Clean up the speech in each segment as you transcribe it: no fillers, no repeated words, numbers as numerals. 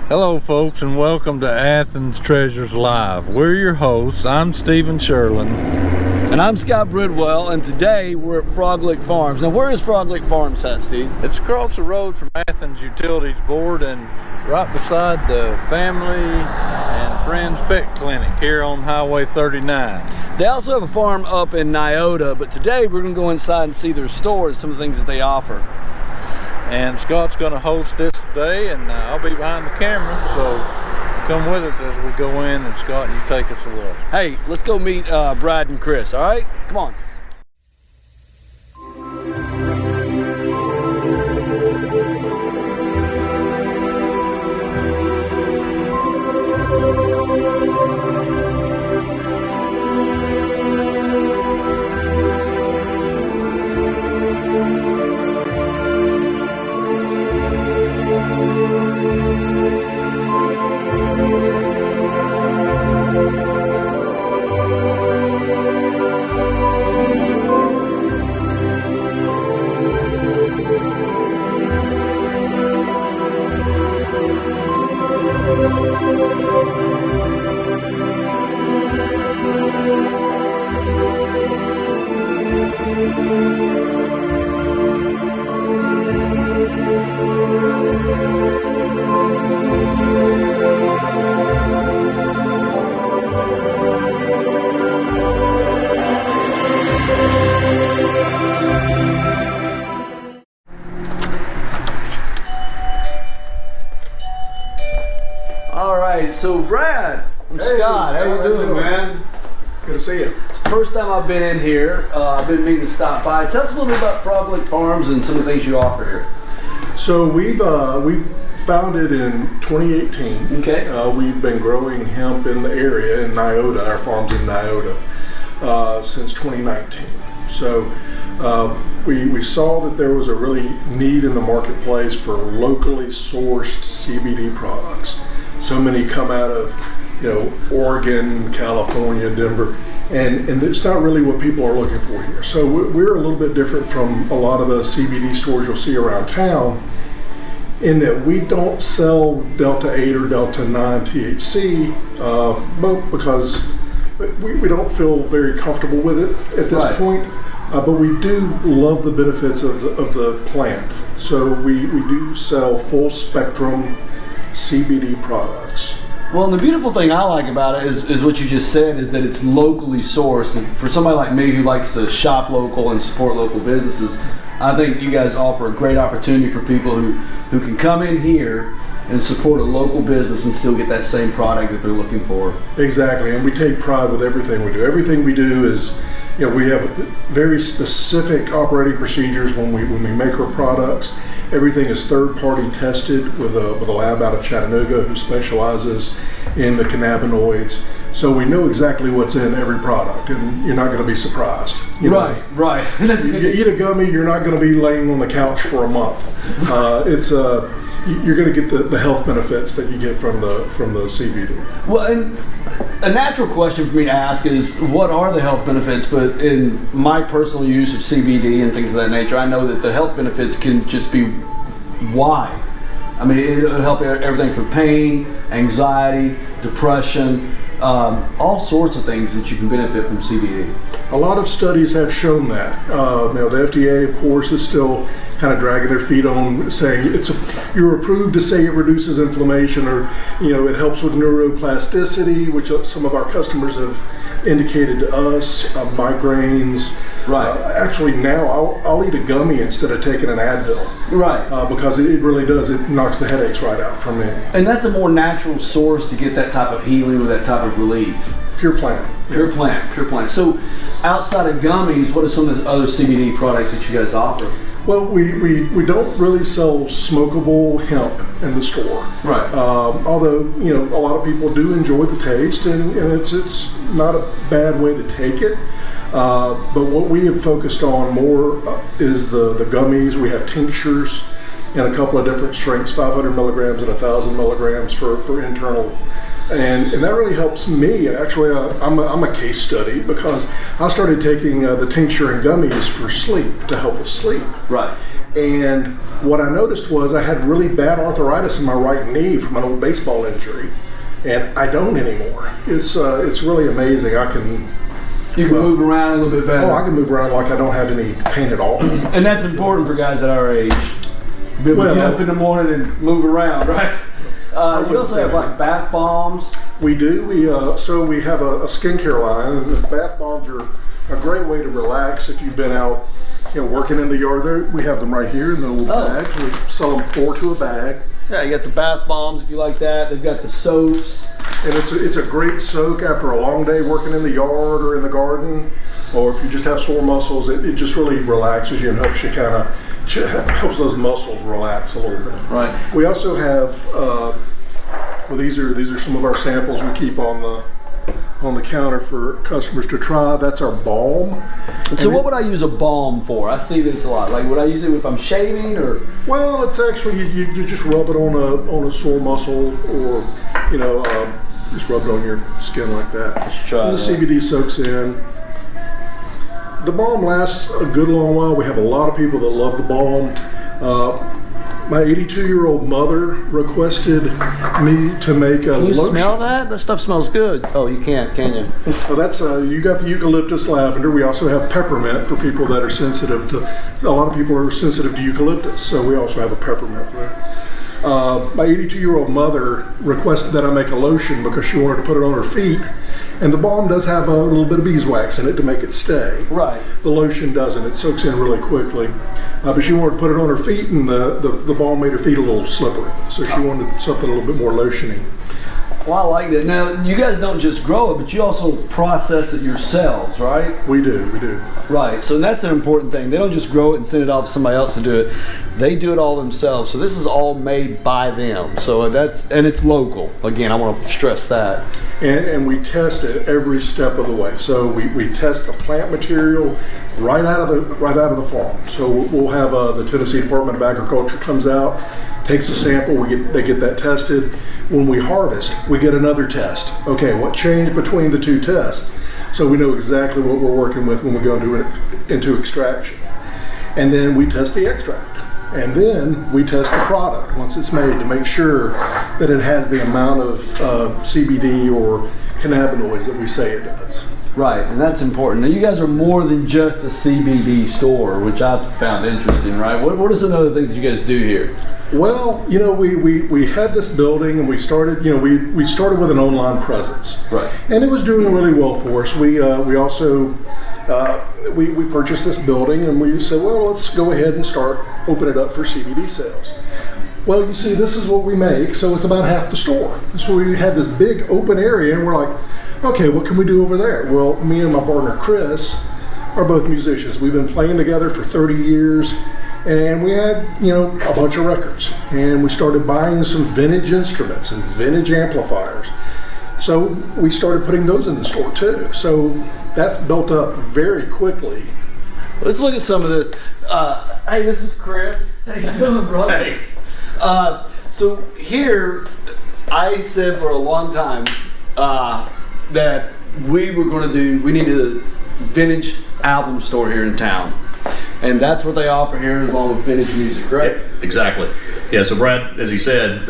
Hello folks, and welcome to Athens Treasures Live. We're your hosts. I'm Stephen Sherlin. And I'm Scott Bridwell, and today we're at Froglick Farms. Now where is Froglick Farms at, Steve? It's across the road from Athens Utilities Board and right beside the Family and Friends Pet Clinic here on Highway 39. They also have a farm up in Nyota, but today we're going to go inside and see their stores, some of the things that they offer. And Scott's going to host this today, and I'll be behind the camera, so come with us as we go in, and Scott, you take us away. Hey, let's go meet Brad and Chris, all right? Come on. So Brad, I'm Scott. How you doing, man? Good to see you. It's the first time I've been in here. I've been meaning to stop by. Tell us a little bit about Froglick Farms and some of the things you offer here. So we've founded in 2018. Okay. We've been growing hemp in the area in Nyota. Our farm's in Nyota since 2019. So we saw that there was a really need in the marketplace for locally sourced CBD products. So many come out of, Oregon, California, Denver, and it's not really what people are looking for here. So we're a little bit different from a lot of the CBD stores you'll see around town in that we don't sell Delta 8 or Delta 9 THC, but because we don't feel very comfortable with it at this point. But we do love the benefits of the plant. So we do sell full spectrum CBD products. Well, and the beautiful thing I like about it is what you just said, is that it's locally sourced. And for somebody like me who likes to shop local and support local businesses, I think you guys offer a great opportunity for people who can come in here and support a local business and still get that same product that they're looking for. Exactly, and we take pride with everything we do. Everything we do is, we have very specific operating procedures when we make our products. Everything is third-party tested with a lab out of Chattanooga who specializes in the cannabinoids. So we know exactly what's in every product, and you're not going to be surprised. Right. You eat a gummy, you're not going to be laying on the couch for a month. You're going to get the health benefits that you get from the CBD. Well, and a natural question for me to ask is, what are the health benefits? But in my personal use of CBD and things of that nature, I know that the health benefits can just be wide. I mean, it'll help everything from pain, anxiety, depression, all sorts of things that you can benefit from CBD. A lot of studies have shown that. The FDA, of course, is still kind of dragging their feet on saying you're approved to say it reduces inflammation, or it helps with neuroplasticity, which some of our customers have indicated to us, migraines. Right. Actually, now I'll eat a gummy instead of taking an Advil. Right. Because it really does. It knocks the headaches right out for me. And that's a more natural source to get that type of healing or that type of relief. Pure plant. Pure plant. So outside of gummies, what are some of the other CBD products that you guys offer? Well, we don't really sell smokable hemp in the store. Right. Although, a lot of people do enjoy the taste, and it's not a bad way to take it. But what we have focused on more is the gummies. We have tinctures in a couple of different strengths, 500 milligrams and 1,000 milligrams for internal And that really helps me. Actually, I'm a case study because I started taking the tincture and gummies for sleep, to help with sleep. Right. And what I noticed was I had really bad arthritis in my right knee from an old baseball injury, and I don't anymore. It's really amazing. You can move around a little bit better. Oh, I can move around like I don't have any pain at all. And that's important for guys at our age. Be able to get up in the morning and move around, right? You also have like bath bombs. We do. We have a skincare line, and the bath bombs are a great way to relax if you've been out, working in the yard. We have them right here in the little bags. We sell them 4 to a bag. Yeah, you got the bath bombs if you like that. They've got the soaps. And it's a great soak after a long day working in the yard or in the garden, or if you just have sore muscles. It just really relaxes you and helps you helps those muscles relax a little bit. Right. We also have these are some of our samples we keep on the counter for customers to try. That's our balm. So what would I use a balm for? I see this a lot. Like, would I use it if I'm shaving, or? Well, it's actually you just rub it on a sore muscle, or just rub it on your skin like that. Let's try and the CBD soaks in. The balm lasts a good long while. We have a lot of people that love the balm. My 82-year-old mother requested me to make a lotion. Can you smell that? That stuff smells good. Oh, you can't, can you? Well, that's you got the eucalyptus lavender. We also have peppermint for people that are sensitive to. A lot of people are sensitive to eucalyptus, so we also have a peppermint for that. My 82-year-old mother requested that I make a lotion because she wanted to put it on her feet, and the balm does have a little bit of beeswax in it to make it stay. Right. The lotion doesn't. It soaks in really quickly. But she wanted to put it on her feet, and the balm made her feet a little slippery, so she wanted something a little bit more lotiony. Well, I like that. Now, you guys don't just grow it, but you also process it yourselves, right? We do. Right, so that's an important thing. They don't just grow it and send it off to somebody else to do it. They do it all themselves. So this is all made by them. So and it's local. Again, I want to stress that. And we test it every step of the way. So we test the plant material right out of the farm. So we'll have the Tennessee Department of Agriculture comes out, takes a sample. They get that tested. When we harvest, we get another test. Okay, what changed between the two tests? So we know exactly what we're working with when we go into extraction. And then we test the extract. And then we test the product once it's made to make sure that it has the amount of CBD or cannabinoids that we say it does. Right, and that's important. Now, you guys are more than just a CBD store, which I found interesting, right? What are some other things you guys do here? Well, we had this building, and we started, we started with an online presence. Right. And it was doing really well for us. We also we purchased this building, and we said, well, let's go ahead and open it up for CBD sales. Well, you see, this is what we make, so it's about half the store. So we had this big open area, and we're like, okay, what can we do over there? Well, me and my partner Chris are both musicians. We've been playing together for 30 years. And we had, a bunch of records, and we started buying some vintage instruments and vintage amplifiers. So we started putting those in the store too. So that's built up very quickly. Let's look at some of this. Hey, this is Chris. How you doing, bro? Hey. So here, I said for a long time that we needed a vintage album store here in town. And that's what they offer here, along with vintage music, right? Yep, exactly. Yeah, so Brad, as he said,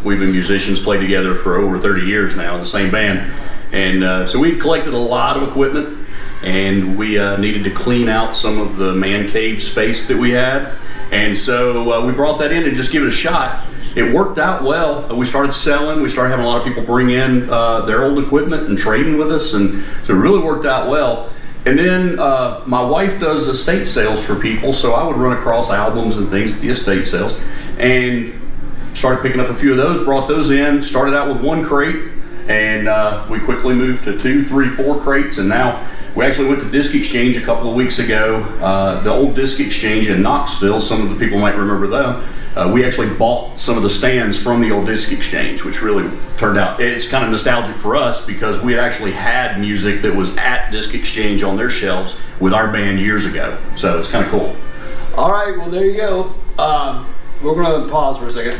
we've been musicians, played together for over 30 years now in the same band. And so we collected a lot of equipment, and we needed to clean out some of the man cave space that we had. And so we brought that in and just give it a shot. It worked out well. We started selling. We started having a lot of people bring in their old equipment and trading with us. And so it really worked out well. And then my wife does estate sales for people, so I would run across albums and things at the estate sales, and started picking up a few of those, brought those in, started out with 1 crate, and we quickly moved to 2, 3, 4 crates, and now we actually went to Disc Exchange a couple of weeks ago. The old Disc Exchange in Knoxville, some of the people might remember them. We actually bought some of the stands from the old Disc Exchange, which really turned out, it's kind of nostalgic for us because we had actually had music that was at Disc Exchange on their shelves with our band years ago. So it's kind of cool. All right, well, there you go. We're going to pause for a second.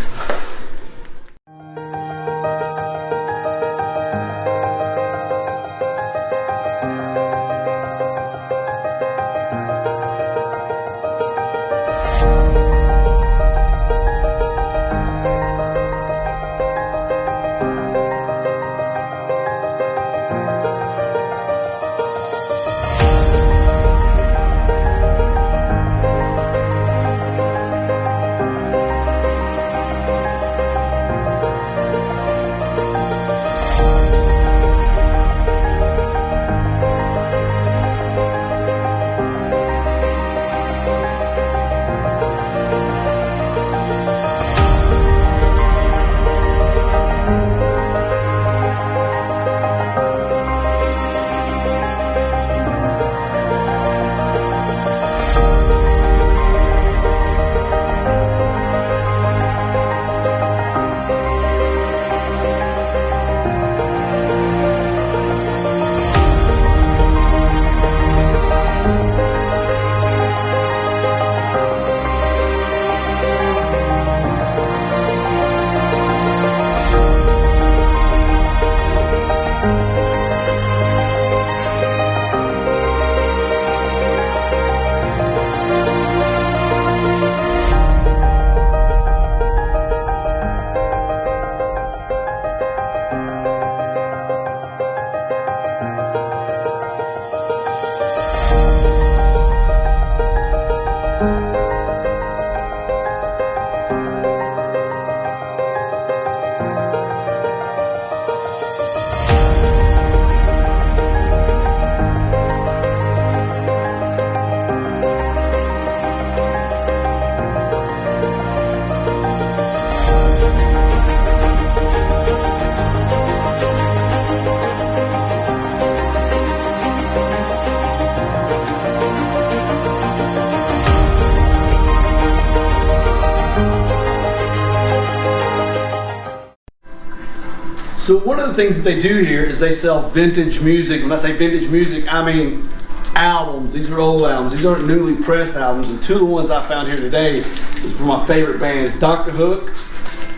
So one of the things that they do here is they sell vintage music. When I say vintage music, I mean albums. These are old albums. These aren't newly pressed albums. And two of the ones I found here today is from my favorite bands, Dr. Hook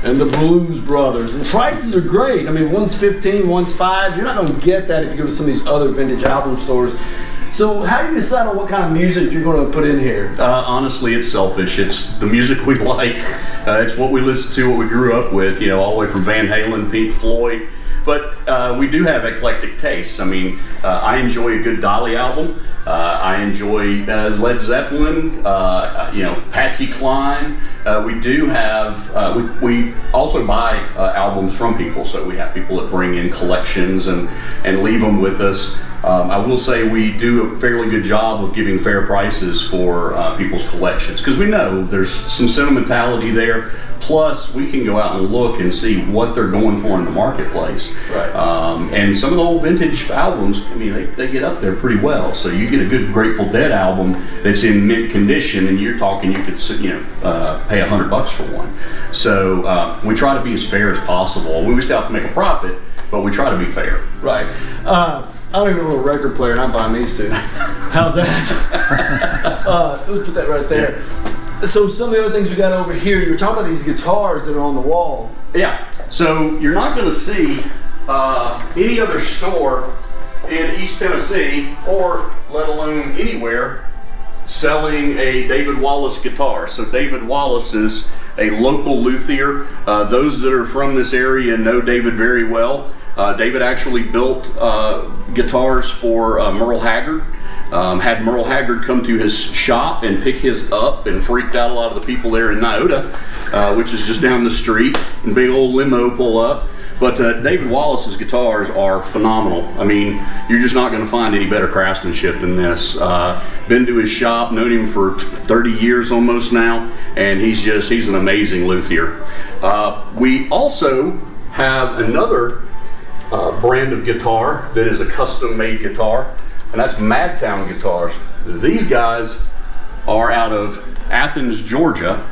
and the Blues Brothers. And the prices are great. I mean, one's 15, one's 5. You're not going to get that if you go to some of these other vintage album stores. So how do you decide on what kind of music you're going to put in here? Honestly, it's selfish. It's the music we like. It's what we listen to, what we grew up with, you know, all the way from Van Halen, Pink Floyd. But we do have eclectic tastes. I mean, I enjoy a good Dolly album. I enjoy Led Zeppelin, you know, Patsy Cline. We do have, we also buy albums from people. So we have people that bring in collections and leave them with us. I will say we do a fairly good job of giving fair prices for people's collections, because we know there's some sentimentality there. Plus, we can go out and look and see what they're going for in the marketplace. Right. And some of the old vintage albums, I mean, they get up there pretty well. So you get a good Grateful Dead album that's in mint condition, and you're talking you could, you know, pay $100 for one. So we try to be as fair as possible. We still have to make a profit, but we try to be fair. Right. I don't even know a record player, and I'm buying these two. How's that? Let's put that right there. So some of the other things we got over here, you were talking about these guitars that are on the wall. Yeah. So you're not going to see any other store in East Tennessee, or let alone anywhere, selling a David Wallace guitar. So David Wallace is a local luthier. Those that are from this area know David very well. David actually built guitars for Merle Haggard. Had Merle Haggard come to his shop and pick his up, and freaked out a lot of the people there in Nyota, which is just down the street, and big old limo pull up. But David Wallace's guitars are phenomenal. I mean, you're just not going to find any better craftsmanship than this. Been to his shop, known him for 30 years almost now, and he's an amazing luthier. We also have another brand of guitar that is a custom-made guitar, and that's Madtown Guitars. These guys are out of Athens, Georgia.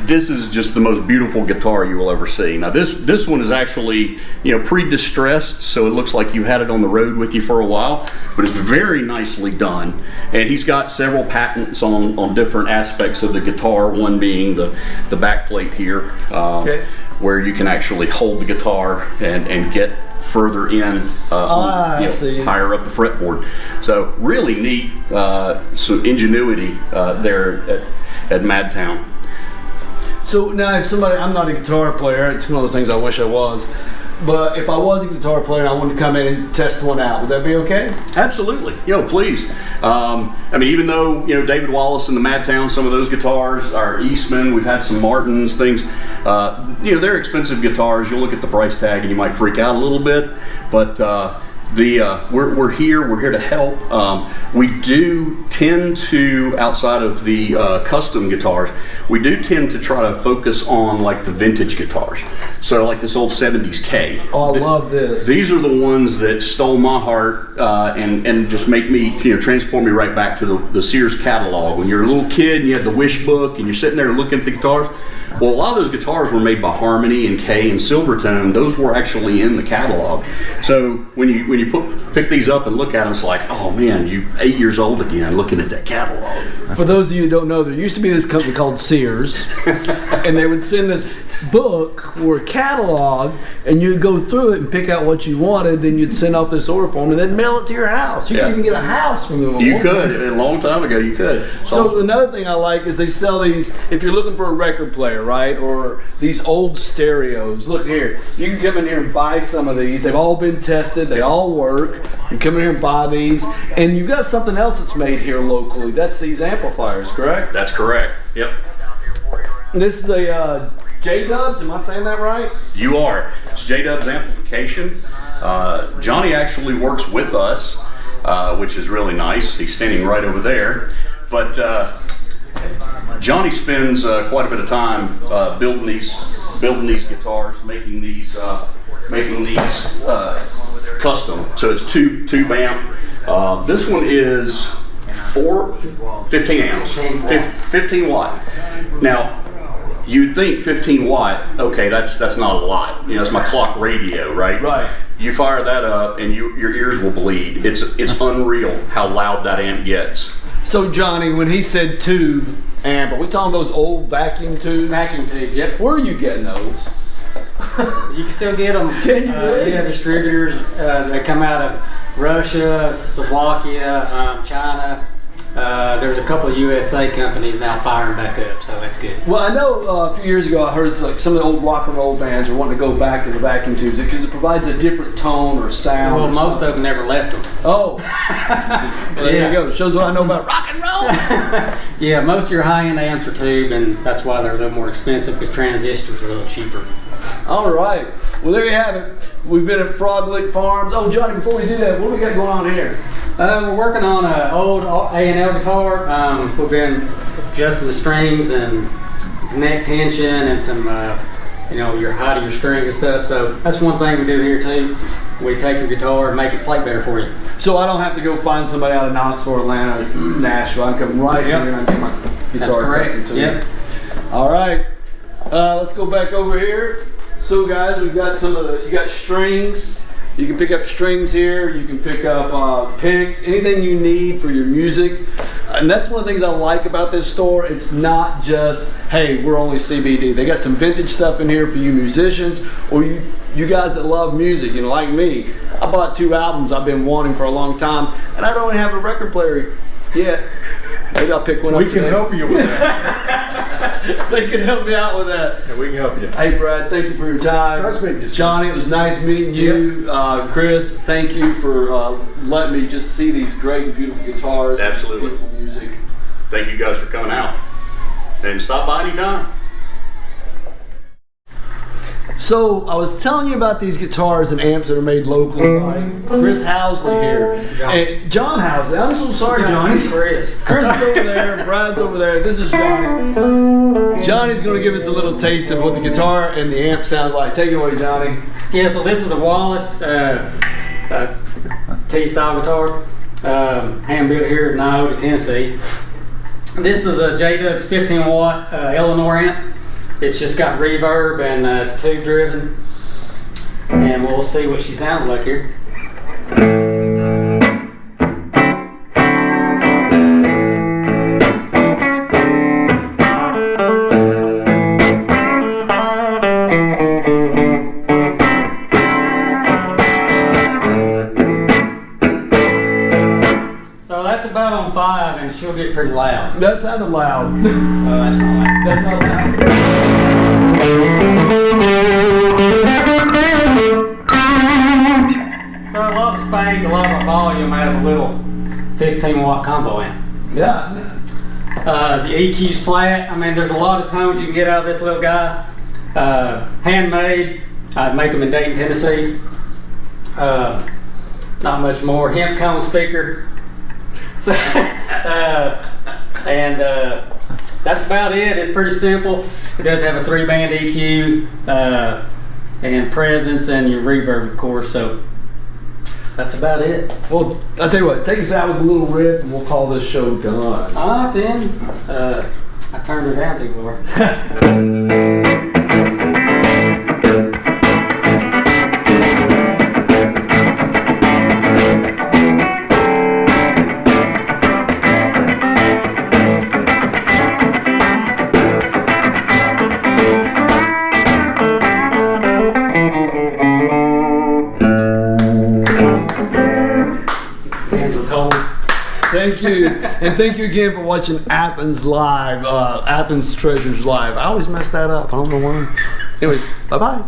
This is just the most beautiful guitar you will ever see. Now this one is actually, you know, pre-distressed, so it looks like you had it on the road with you for a while, but it's very nicely done. And he's got several patents on different aspects of the guitar, one being the back plate here, where you can actually hold the guitar and get further in, higher up the fretboard. So really neat, some ingenuity there at Madtown. So now if somebody, I'm not a guitar player, it's one of those things I wish I was, but if I was a guitar player and I wanted to come in and test one out, would that be okay? Absolutely, you know, please. I mean, even though, you know, David Wallace and the Madtown, some of those guitars are Eastman, we've had some Martins, things, you know, they're expensive guitars. You'll look at the price tag and you might freak out a little bit, but we're here to help. We do tend to, outside of the custom guitars, we do tend to try to focus on like the vintage guitars. So like this old 70s K. Oh, I love this. These are the ones that stole my heart and just make me, you know, transport me right back to the Sears catalog. When you're a little kid and you had the wish book and you're sitting there looking at the guitars. Well, a lot of those guitars were made by Harmony and Kay and Silvertone. Those were actually in the catalog. So when you pick these up and look at them, it's like, oh man, you're 8 years old again looking at that catalog. For those of you who don't know, there used to be this company called Sears, and they would send this book or a catalog, and you'd go through it and pick out what you wanted, then you'd send off this order form and then mail it to your house. You could even get a house from them. You could. A long time ago, you could. So another thing I like is they sell these, if you're looking for a record player, right, or these old stereos. Look here, you can come in here and buy some of these. They've all been tested, they all work. You come in here and buy these, and you've got something else that's made here locally. That's these amplifiers, correct? That's correct. Yep. This is a J-Dubs, am I saying that right? You are. It's J-Dubs amplification. Johnny actually works with us, which is really nice. He's standing right over there. But Johnny spends quite a bit of time building these guitars, making these custom. So it's tube amp. This one is 15 amps, 15 watt. Now, You'd think 15 watt, okay, that's not a lot. You know, it's my clock radio, right? Right. You fire that up and your ears will bleed. It's unreal how loud that amp gets. So Johnny, when he said tube amp, are we talking those old vacuum tubes? Vacuum tube, yep. Where are you getting those? You can still get them. Can you really? We have distributors that come out of Russia, Slovakia, China. There's a couple of USA companies now firing back up, so that's good. Well, I know a few years ago I heard like some of the old rock and roll bands are wanting to go back to the vacuum tubes because it provides a different tone or sound. Well, or most something. of them never left them. Oh, well, there you go. Shows what I know about rock and roll. Yeah, most of your high-end amps are tube, and that's why they're a little more expensive because transistors are a little cheaper. All right. Well, there you have it. We've been at Froglick Farms. Oh, Johnny, before we do that, what do we got going on here? We're working on an old A&L guitar. We've been adjusting the strings and neck tension and some, your height of your strings and stuff. So that's one thing we do here too. We take your guitar and make it play better for you. So I don't have to go find somebody out of Knoxville, Atlanta, Nashville. I can come right here and I get my guitar custom to Yep. you. All right. Let's go back over here. So guys, we've got you got strings. You can pick up strings here. You can pick up picks, anything you need for your music. And that's one of the things I like about this store. It's not just, hey, we're only CBD. They got some vintage stuff in here for you musicians or you guys that love music, like me. I bought 2 albums I've been wanting for a long time, and I don't even have a record player yet. Maybe I'll pick one up We can today. help you with that. They can help me out with that. Yeah, we can help you. Hey Brad, thank you for your time. Nice meeting you, sir. Johnny, it was nice meeting you. Chris, thank you for letting me just see these great and beautiful guitars. Absolutely. And beautiful music. Thank you guys for coming out. And stop by anytime. So I was telling you about these guitars and amps that are made locally by Chris Housley here. John Housley. I'm so sorry, Johnny. Chris. Chris is over there, Brad's over there. This is Johnny. Johnny's going to give us a little taste of what the guitar and the amp sounds like. Take it away, Johnny. Yeah, so this is a Wallace T-style guitar, hand built here in Iota, Tennessee. This is a J-Dub's 15 watt Eleanor amp. It's just got reverb and it's tube driven. And we'll see what she sounds like here. So that's about on 5 and she'll get pretty loud. That sounded loud. That's not loud. That's not loud. So a lot of spank, a lot of volume out of a little 15 watt combo amp. Yeah. The EQ's flat. I mean, there's a lot of tones you can get out of this little guy. Handmade. I make them in Dayton, Tennessee. Not much more. Hemp cone speaker. So, that's about it. It's pretty simple. It does have a 3-band EQ and presence and your reverb, of course. So that's about it. Well, I'll tell you what, take us out with a little riff and we'll call this show done. All right, then. I turned her down too far. Hands are cold. Thank you. And thank you again for watching Athens Live, Athens Treasures Live. I always mess that up. I don't know why. Anyways, bye-bye.